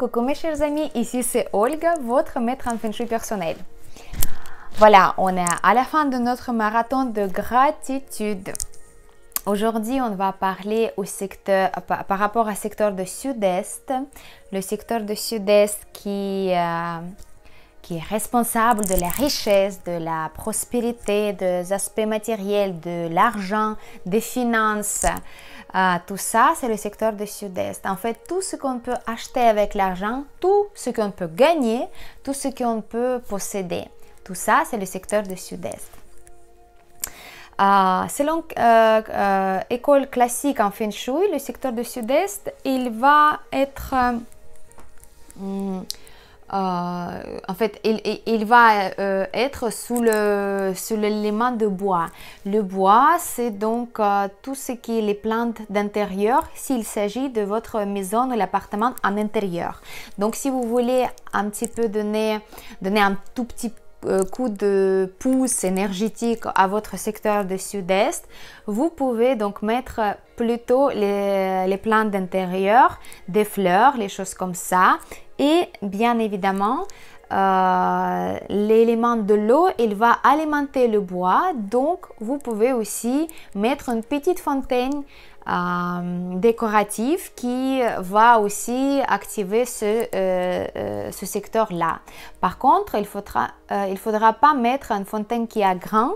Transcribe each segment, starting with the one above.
Coucou mes chers amis, ici c'est Olga, votre maître en Feng Shui personnel. Voilà, on est à la fin de notre marathon de gratitude. Aujourd'hui, on va parler au secteur, par rapport au secteur de Sud-Est, le secteur de Sud-Est qui est responsable de la richesse, de la prospérité, des aspects matériels, de l'argent, des finances. Tout ça, c'est le secteur du Sud-Est. En fait, tout ce qu'on peut acheter avec l'argent, tout ce qu'on peut gagner, tout ce qu'on peut posséder. Tout ça, c'est le secteur du Sud-Est. Selon école classique en Feng Shui, le secteur du Sud-Est, il va être... en fait, il va être sous l'élément de bois. Le bois, c'est donc tout ce qui est les plantes d'intérieur, s'il s'agit de votre maison ou l'appartement en intérieur. Donc, si vous voulez un petit peu donner un tout petit coup de pouce énergétique à votre secteur de Sud-Est, vous pouvez donc mettre plutôt les plantes d'intérieur, des fleurs, les choses comme ça. Et bien évidemment, l'élément de l'eau, il va alimenter le bois. Donc, vous pouvez aussi mettre une petite fontaine décorative qui va aussi activer ce secteur-là. Par contre, il faudra pas mettre une fontaine qui est grand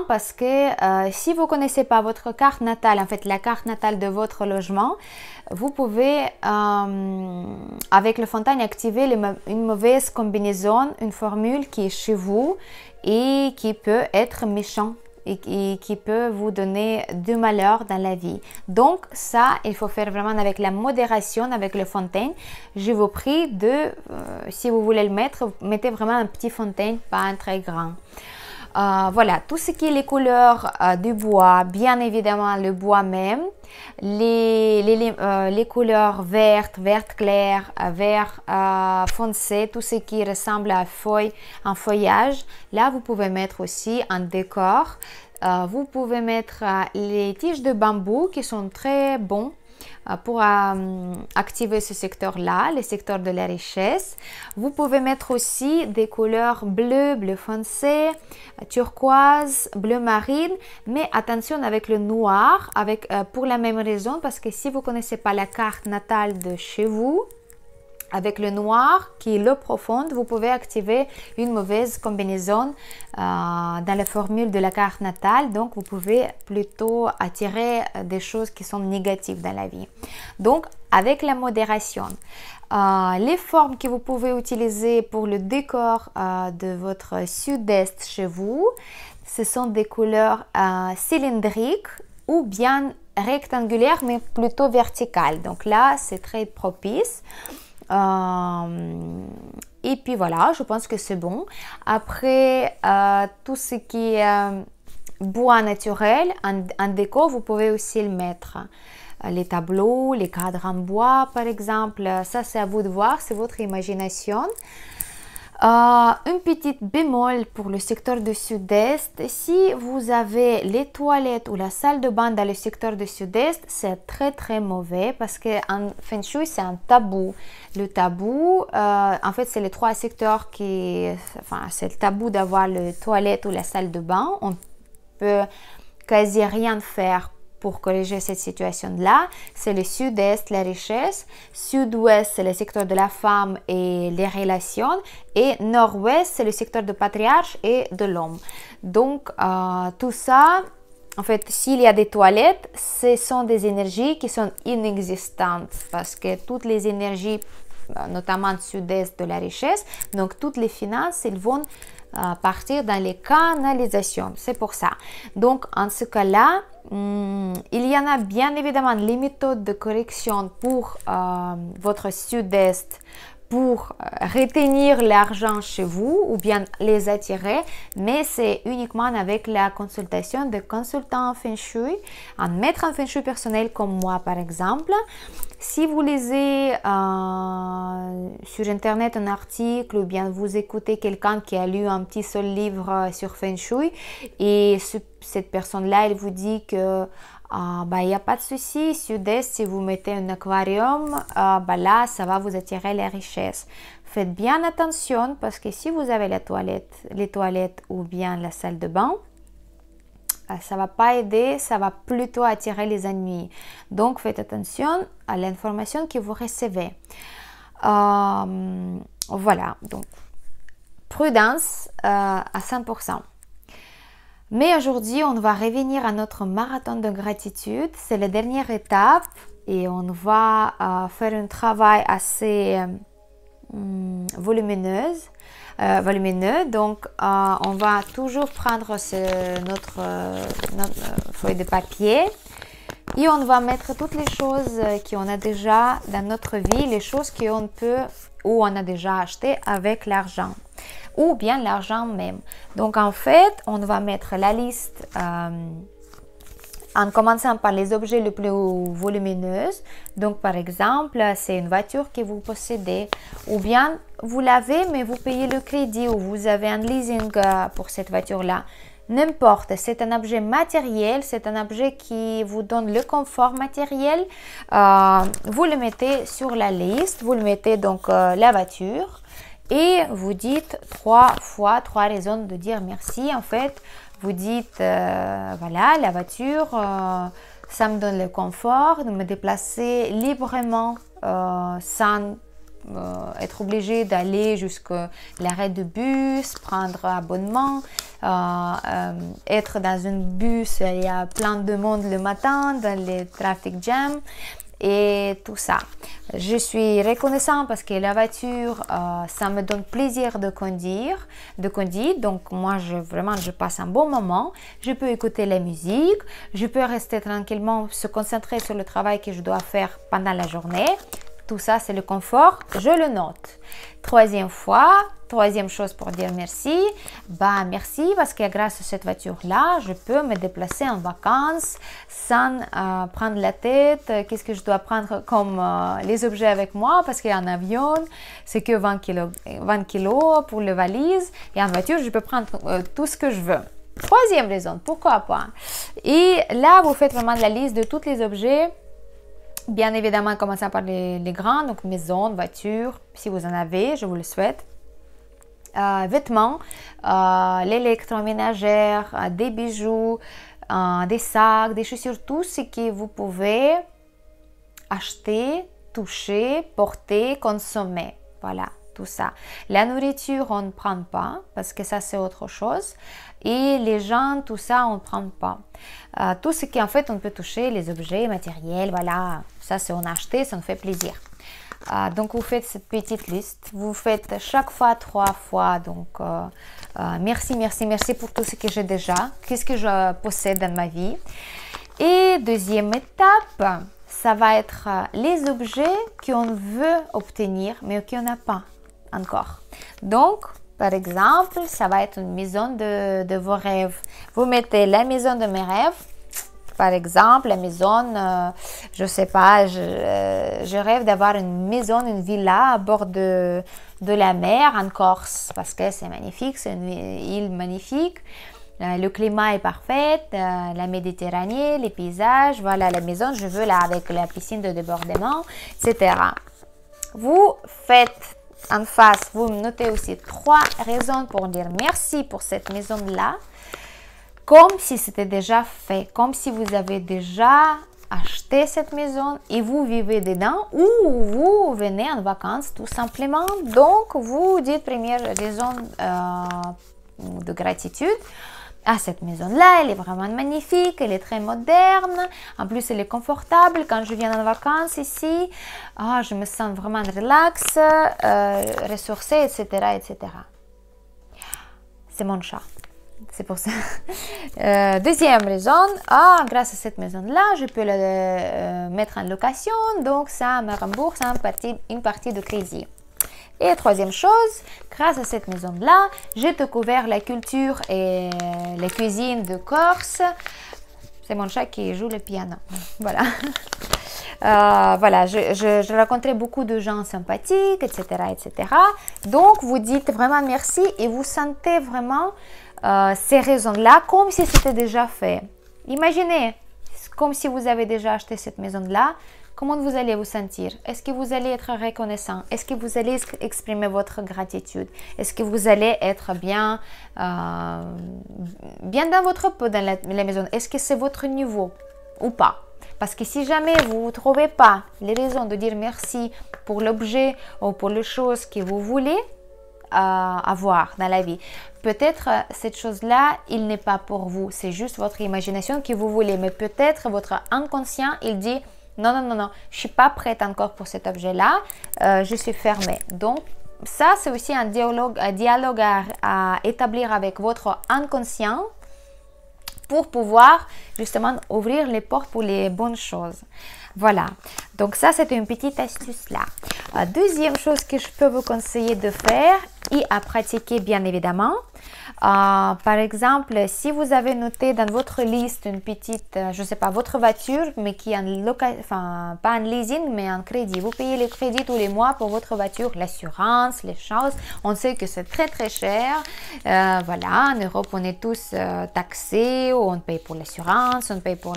parce que si vous connaissez pas votre carte natale, en fait la carte natale de votre logement, vous pouvez avec la fontaine activer une mauvaise combinaison, une formule qui est chez vous et qui peut être méchant et qui peut vous donner du malheur dans la vie. Donc ça, il faut faire vraiment avec la modération, avec le fontaine. Je vous prie de, si vous voulez le mettre, mettez vraiment un petit fontaine, pas un très grand. Voilà, tout ce qui est les couleurs du bois, bien évidemment le bois même, les couleurs vertes, vert clair, vert foncé, tout ce qui ressemble à un feuillage. Là, vous pouvez mettre aussi un décor. Vous pouvez mettre les tiges de bambou qui sont très bons pour activer ce secteur-là, le secteur de la richesse. Vous pouvez mettre aussi des couleurs bleu, bleu foncé, turquoise, bleu marine, mais attention avec le noir, pour la même raison, parce que si vous ne connaissez pas la carte natale de chez vous, avec le noir qui est l'eau profonde, vous pouvez activer une mauvaise combinaison dans la formule de la carte natale. Donc, vous pouvez plutôt attirer des choses qui sont négatives dans la vie. Donc, avec la modération, les formes que vous pouvez utiliser pour le décor de votre sud-est chez vous, ce sont des couleurs cylindriques ou bien rectangulaires, mais plutôt verticales. Donc là, c'est très propice. Et puis voilà, je pense que c'est bon. Après, tout ce qui est bois naturel en déco, vous pouvez aussi le mettre. Les tableaux, les cadres en bois par exemple, ça c'est à vous de voir, c'est votre imagination. Une petite bémol pour le secteur du sud-est, si vous avez les toilettes ou la salle de bain dans le secteur du sud-est, c'est très mauvais parce qu'en Feng Shui c'est un tabou. Le tabou, en fait c'est les trois secteurs c'est le tabou d'avoir les toilettes ou la salle de bain. On peut quasi rien faire pour corriger cette situation-là. C'est le sud-est, la richesse. Sud-ouest, c'est le secteur de la femme et les relations. Et nord-ouest, c'est le secteur de patriarche et de l'homme. Donc, tout ça, en fait, s'il y a des toilettes, ce sont des énergies qui sont inexistantes parce que toutes les énergies, notamment sud-est de la richesse, donc toutes les finances, ils vont partir dans les canalisations. C'est pour ça. Donc, en ce cas-là, il y en a bien évidemment les méthodes de correction pour votre sud-est pour retenir l'argent chez vous ou bien les attirer, mais c'est uniquement avec la consultation de consultants en Feng Shui, un maître en Feng Shui personnel comme moi par exemple. Si vous lisez sur internet un article ou bien vous écoutez quelqu'un qui a lu un petit seul livre sur Feng Shui et cette personne-là, elle vous dit que il n'y a pas de souci. Sud-Est, si vous mettez un aquarium, là, ça va vous attirer les richesses. Faites bien attention parce que si vous avez les toilettes ou bien la salle de bain, ça ne va pas aider, ça va plutôt attirer les ennuis. Donc, faites attention à l'information que vous recevez. Voilà, donc prudence à 100%. Mais aujourd'hui, on va revenir à notre marathon de gratitude. C'est la dernière étape et on va faire un travail assez volumineux. Donc, on va toujours prendre notre feuille de papier et on va mettre toutes les choses qu'on a déjà dans notre vie, les choses qu'on peut ou on a déjà acheté avec l'argent ou bien l'argent même. Donc, en fait, on va mettre la liste en commençant par les objets les plus volumineux. Donc, par exemple, c'est une voiture que vous possédez ou bien vous l'avez, mais vous payez le crédit ou vous avez un leasing pour cette voiture-là. N'importe, c'est un objet matériel, c'est un objet qui vous donne le confort matériel. Vous le mettez sur la liste, vous le mettez donc la voiture et vous dites 3 raisons de dire merci. En fait, vous dites, voilà, la voiture, ça me donne le confort de me déplacer librement sans être obligé d'aller jusqu'à l'arrêt de bus, prendre abonnement, être dans un bus, il y a plein de monde le matin, dans les traffic jams et tout ça. Je suis reconnaissante parce que la voiture, ça me donne plaisir de conduire. Donc moi, je passe un bon moment. Je peux écouter la musique. Je peux rester tranquillement, se concentrer sur le travail que je dois faire pendant la journée. Tout ça, c'est le confort. Je le note. Troisième chose pour dire merci. Merci parce que grâce à cette voiture-là, je peux me déplacer en vacances sans prendre la tête. Qu'est-ce que je dois prendre comme les objets avec moi? Parce qu'en avion, c'est que 20 kilos pour les valises. Et en voiture, je peux prendre tout ce que je veux. Troisième raison, pourquoi pas? Et là, vous faites vraiment la liste de tous les objets. Bien évidemment, commençant par les grands, donc maison, voiture, si vous en avez, je vous le souhaite. Vêtements, l'électroménagère, des bijoux, des sacs, des chaussures, tout ce que vous pouvez acheter, toucher, porter, consommer. Voilà, tout ça. La nourriture, on ne prend pas parce que ça, c'est autre chose. Et les gens, tout ça, on ne prend pas. Tout ce qui, en fait, on peut toucher, les objets matériels, voilà, ça, c'est on a acheté, ça nous fait plaisir. Donc, vous faites cette petite liste. Vous faites chaque fois 3 fois. Donc, merci pour tout ce que j'ai déjà. Qu'est-ce que je possède dans ma vie. Et deuxième étape, ça va être les objets qu'on veut obtenir, mais qu'on n'a pas encore. Donc, par exemple, ça va être une maison de vos rêves. Vous mettez la maison de mes rêves. Par exemple, la maison, je ne sais pas, je rêve d'avoir une maison, une villa à bord de la mer en Corse parce que c'est magnifique, c'est une île magnifique. Le climat est parfait, la Méditerranée, les paysages, voilà la maison, je veux là avec la piscine de débordement, etc. Vous faites en face, vous notez aussi 3 raisons pour dire merci pour cette maison-là, comme si c'était déjà fait, comme si vous avez déjà acheté cette maison et vous vivez dedans ou vous venez en vacances tout simplement. Donc, vous dites première raison de gratitude. Ah, cette maison-là, elle est vraiment magnifique, elle est très moderne, en plus elle est confortable. Quand je viens en vacances ici, je me sens vraiment relax, ressourcée, etc., etc. C'est mon chat, c'est pour ça. Deuxième raison, grâce à cette maison-là, je peux la mettre en location, donc ça me rembourse une partie de crédit. Et troisième chose, grâce à cette maison-là, j'ai découvert la culture et la cuisine de Corse. C'est mon chat qui joue le piano. Voilà. Voilà, je rencontrais beaucoup de gens sympathiques, etc., etc. Donc, vous dites vraiment merci et vous sentez vraiment ces raisons-là comme si c'était déjà fait. Imaginez comme si vous avez déjà acheté cette maison-là, comment vous allez vous sentir? Est-ce que vous allez être reconnaissant? Est-ce que vous allez exprimer votre gratitude? Est-ce que vous allez être bien, bien dans votre peau dans la maison? Est-ce que c'est votre niveau ou pas? Parce que si jamais vous ne trouvez pas les raisons de dire merci pour l'objet ou pour les choses que vous voulez avoir dans la vie, peut-être cette chose-là, il n'est pas pour vous. C'est juste votre imagination que vous voulez. Mais peut-être votre inconscient, il dit non, non, non, non, je ne suis pas prête encore pour cet objet-là, je suis fermée. Donc, ça, c'est aussi un dialogue à établir avec votre inconscient pour pouvoir justement ouvrir les portes pour les bonnes choses. Voilà, donc ça, c'est une petite astuce là. Deuxième chose que je peux vous conseiller de faire et à pratiquer bien évidemment. Par exemple, si vous avez noté dans votre liste une petite, je ne sais pas, votre voiture, mais qui est enfin, pas en leasing, mais en crédit. Vous payez le crédit tous les mois pour votre voiture, l'assurance, les choses. On sait que c'est très très cher. Voilà, en Europe, on est tous taxés, on paye pour l'assurance, on paye pour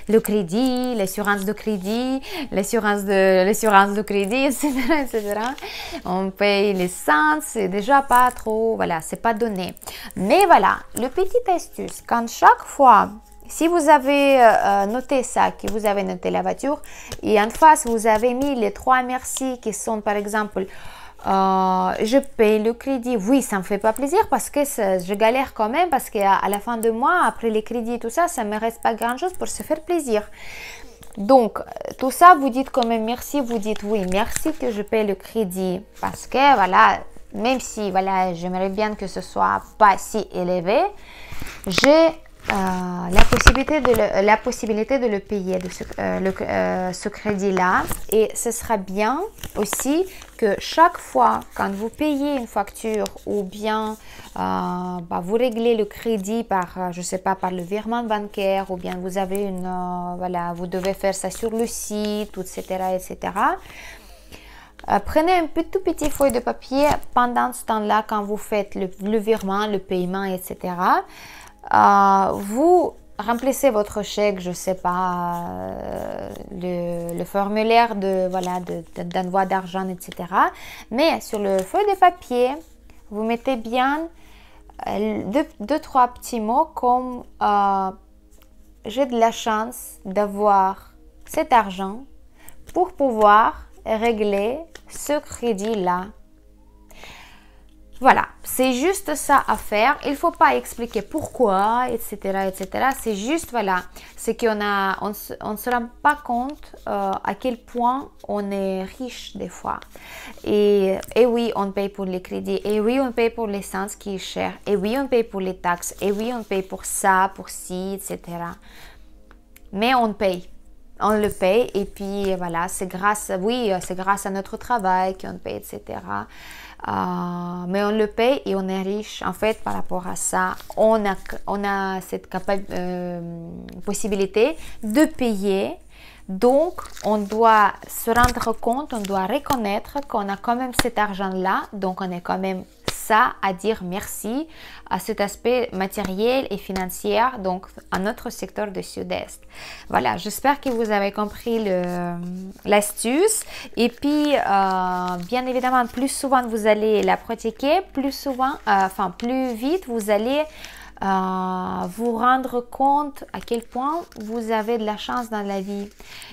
le crédit, l'assurance de crédit, l'assurance de crédit, etc., etc. On paye l'essence, c'est déjà pas trop, voilà, c'est pas donné. Mais voilà, le petite astuce, quand chaque fois, si vous avez noté ça, que vous avez noté la voiture, et en face, vous avez mis les 3 merci qui sont par exemple, je paye le crédit. Oui, ça me fait pas plaisir parce que je galère quand même, parce qu'à la fin de mois, après les crédits et tout ça, ça me reste pas grand chose pour se faire plaisir. Donc, tout ça, vous dites quand même merci, vous dites oui, merci que je paye le crédit parce que voilà, même si voilà, j'aimerais bien que ce soit pas si élevé, j'ai la possibilité de le payer, ce crédit-là. Et ce sera bien aussi que chaque fois quand vous payez une facture ou bien vous réglez le crédit par, je sais pas, par le virement bancaire, ou bien vous avez voilà, vous devez faire ça sur le site, etc., etc. Prenez un tout petit feuille de papier pendant ce temps-là, quand vous faites le virement, le paiement, etc. Vous remplissez votre chèque, je ne sais pas, le formulaire d'envoi d'argent, etc. Mais sur le feuille de papier, vous mettez bien deux, trois petits mots comme j'ai de la chance d'avoir cet argent pour pouvoir régler ce crédit-là. Voilà, c'est juste ça à faire. Il ne faut pas expliquer pourquoi, etc., etc. C'est juste, voilà, c'est qu'on ne se rend pas compte à quel point on est riche des fois. Et oui, on paye pour les crédits. Et oui, on paye pour l'essence qui est chère. Et oui, on paye pour les taxes. Et oui, on paye pour ça, pour ci, etc. Mais on paye. On le paye et puis voilà, c'est grâce à notre travail qu'on paye, etc. Mais on le paye et on est riche. En fait, par rapport à ça, on a cette possibilité de payer. Donc, on doit se rendre compte, on doit reconnaître qu'on a quand même cet argent-là. Donc, on est quand même ça à dire merci à cet aspect matériel et financier, donc à notre secteur de Sud-Est. Voilà, j'espère que vous avez compris l'astuce. Et puis, bien évidemment, plus souvent vous allez la pratiquer, plus vite vous allez vous rendre compte à quel point vous avez de la chance dans la vie.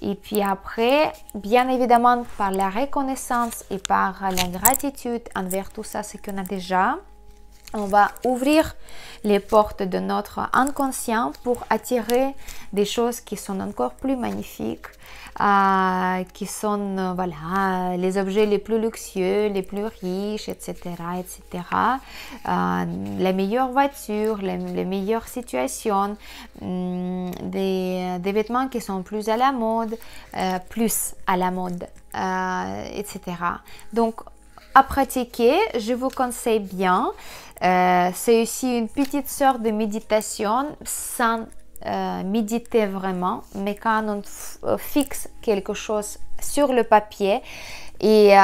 Et puis après, bien évidemment, par la reconnaissance et par la gratitude envers tout ça, ce qu'on a déjà, on va ouvrir les portes de notre inconscient pour attirer des choses qui sont encore plus magnifiques, qui sont voilà, les objets les plus luxueux, les plus riches, etc., etc. Les meilleures voitures, les meilleures situations, des vêtements qui sont plus à la mode, etc. Donc, à pratiquer, je vous conseille bien. C'est aussi une petite sorte de méditation sans méditer vraiment, mais quand on fixe quelque chose sur le papier. Et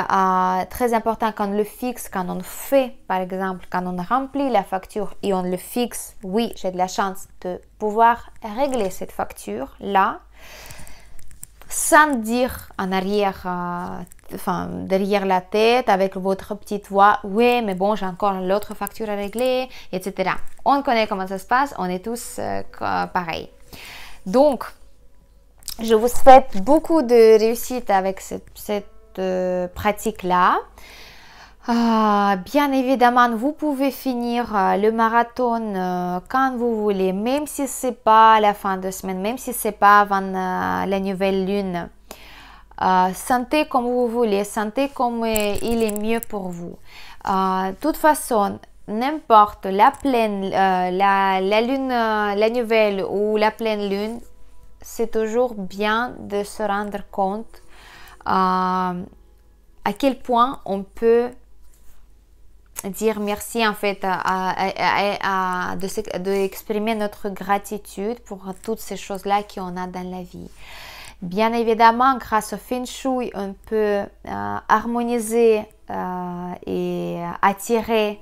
très important quand on le fixe, quand on fait, par exemple, quand on remplit la facture et on le fixe, oui, j'ai de la chance de pouvoir régler cette facture-là, sans dire en arrière, derrière la tête, avec votre petite voix, oui, mais bon, j'ai encore l'autre facture à régler, etc. On connaît comment ça se passe, on est tous pareils. Donc, je vous souhaite beaucoup de réussite avec cette pratique-là. Bien évidemment, vous pouvez finir le marathon quand vous voulez, même si c'est pas à la fin de semaine, même si c'est pas avant la nouvelle lune. Sentez comme vous voulez, sentez comme il est mieux pour vous. De toute façon, n'importe la pleine, la lune, la nouvelle ou la pleine lune, c'est toujours bien de se rendre compte à quel point on peut dire merci en fait, d'exprimer notre gratitude pour toutes ces choses-là qu'on a dans la vie. Bien évidemment, grâce au Feng Shui, on peut harmoniser et attirer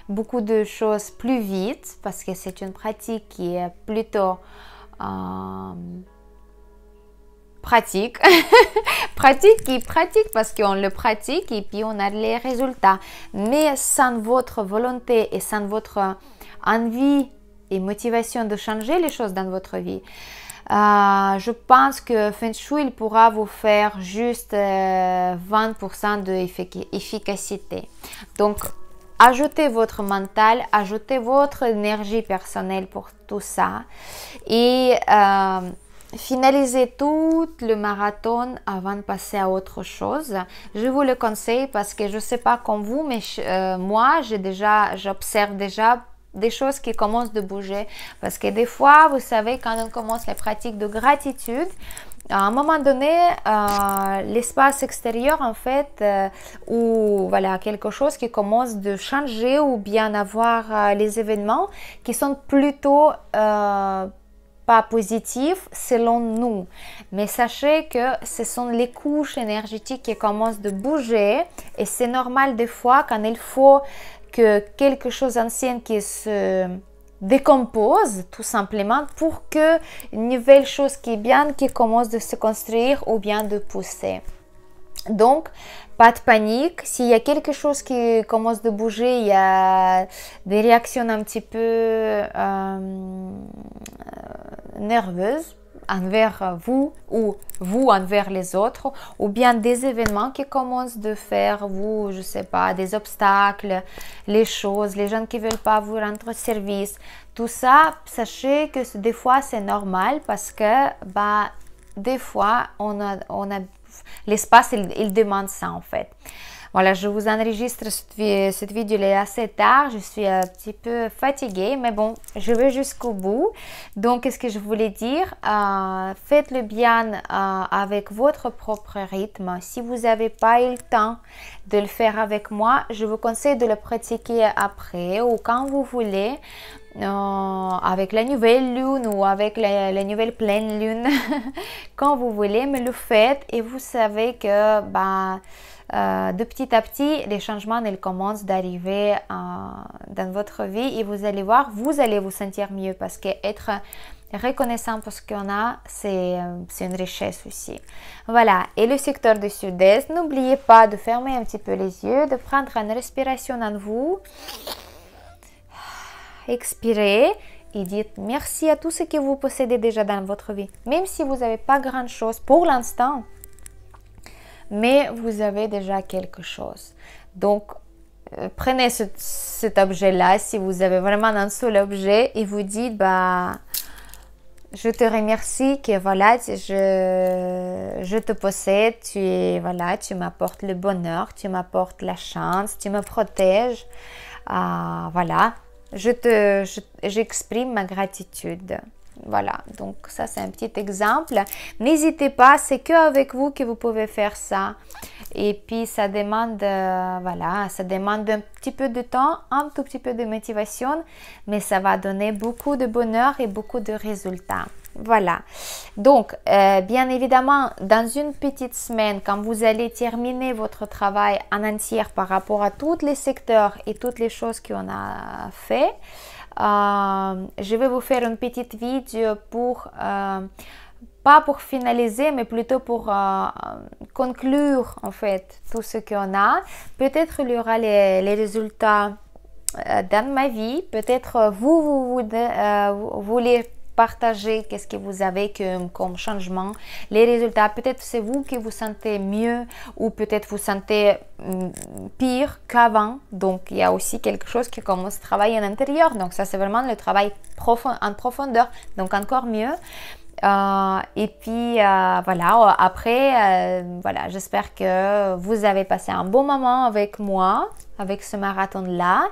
beaucoup de choses plus vite parce que c'est une pratique qui est plutôt pratique. pratique parce qu'on le pratique et puis on a les résultats. Mais sans votre volonté et sans votre envie et motivation de changer les choses dans votre vie, je pense que Feng Shui il pourra vous faire juste 20% d'efficacité. Donc, ajoutez votre mental, ajoutez votre énergie personnelle pour tout ça et finalisez tout le marathon avant de passer à autre chose. Je vous le conseille parce que je ne sais pas comme vous, mais moi, j'observe déjà des choses qui commencent de bouger. Parce que des fois, vous savez, quand on commence les pratiques de gratitude, à un moment donné, l'espace extérieur, en fait, ou voilà, quelque chose qui commence de changer ou bien avoir les événements qui sont plutôt pas positifs selon nous. Mais sachez que ce sont les couches énergétiques qui commencent de bouger et c'est normal des fois quand il faut que quelque chose d'ancien qui se décompose tout simplement pour que une nouvelle chose qui est bien qui commence de se construire ou bien de pousser. Donc, pas de panique. S'il y a quelque chose qui commence de bouger, il y a des réactions un petit peu nerveuses envers vous ou vous envers les autres, ou bien des événements qui commencent de faire vous, je sais pas, des obstacles, les choses, les gens qui veulent pas vous rendre service. Tout ça, sachez que des fois c'est normal parce que des fois on a l'espace, il demande ça en fait. Voilà, je vous enregistre cette vidéo il est assez tard, je suis un petit peu fatiguée, mais bon, je vais jusqu'au bout. Donc, qu'est-ce que je voulais dire? Faites-le bien avec votre propre rythme. Si vous n'avez pas eu le temps de le faire avec moi, je vous conseille de le pratiquer après ou quand vous voulez. Avec la nouvelle lune ou avec la nouvelle pleine lune quand vous voulez, mais le faites et vous savez que de petit à petit les changements ils commencent d'arriver dans votre vie et vous allez voir, vous allez vous sentir mieux parce que être reconnaissant pour ce qu'on a, c'est une richesse aussi. Voilà, et le secteur du sud-est, n'oubliez pas de fermer un petit peu les yeux, de prendre une respiration en vous. Expirez et dites merci à tout ce que vous possédez déjà dans votre vie. Même si vous n'avez pas grand chose pour l'instant, mais vous avez déjà quelque chose. Donc, prenez cet objet-là, si vous avez vraiment un seul objet, et vous dites, je te remercie que voilà, je te possède, tu m'apportes le bonheur, tu m'apportes la chance, tu me protèges. Voilà. J'exprime ma gratitude. Voilà, donc ça c'est un petit exemple. N'hésitez pas, c'est qu'avec vous que vous pouvez faire ça. Et puis ça demande, ça demande un petit peu de temps, un tout petit peu de motivation, mais ça va donner beaucoup de bonheur et beaucoup de résultats. Voilà. Donc, bien évidemment, dans une petite semaine, quand vous allez terminer votre travail en entier par rapport à tous les secteurs et toutes les choses qu'on a fait, je vais vous faire une petite vidéo pour, pas pour finaliser, mais plutôt pour conclure en fait tout ce qu'on a. Peut-être il y aura les résultats dans ma vie. Peut-être vous voulez partager qu'est-ce que vous avez comme changement, les résultats. Peut-être c'est vous qui vous sentez mieux ou peut-être vous sentez pire qu'avant. Donc il y a aussi quelque chose qui commence à travailler à l'intérieur. Donc ça c'est vraiment le travail en profondeur, donc encore mieux. Et puis voilà, après, voilà, j'espère que vous avez passé un bon moment avec moi, avec ce marathon-là.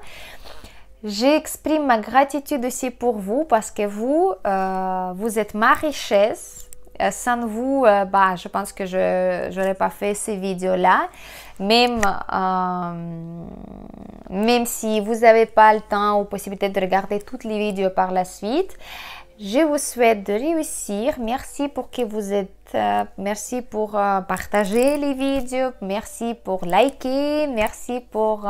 J'exprime ma gratitude aussi pour vous parce que vous êtes ma richesse. Sans vous, je pense que je n'aurais pas fait ces vidéos-là. Même si vous n'avez pas le temps ou possibilité de regarder toutes les vidéos par la suite, je vous souhaite de réussir. Merci pour que vous êtes, merci pour partager les vidéos, merci pour liker, merci pour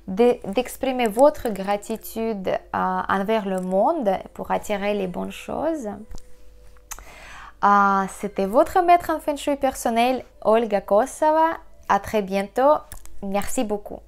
d'exprimer votre gratitude envers le monde pour attirer les bonnes choses. C'était votre maître en Feng Shui personnel, Olga Kossova. À très bientôt. Merci beaucoup.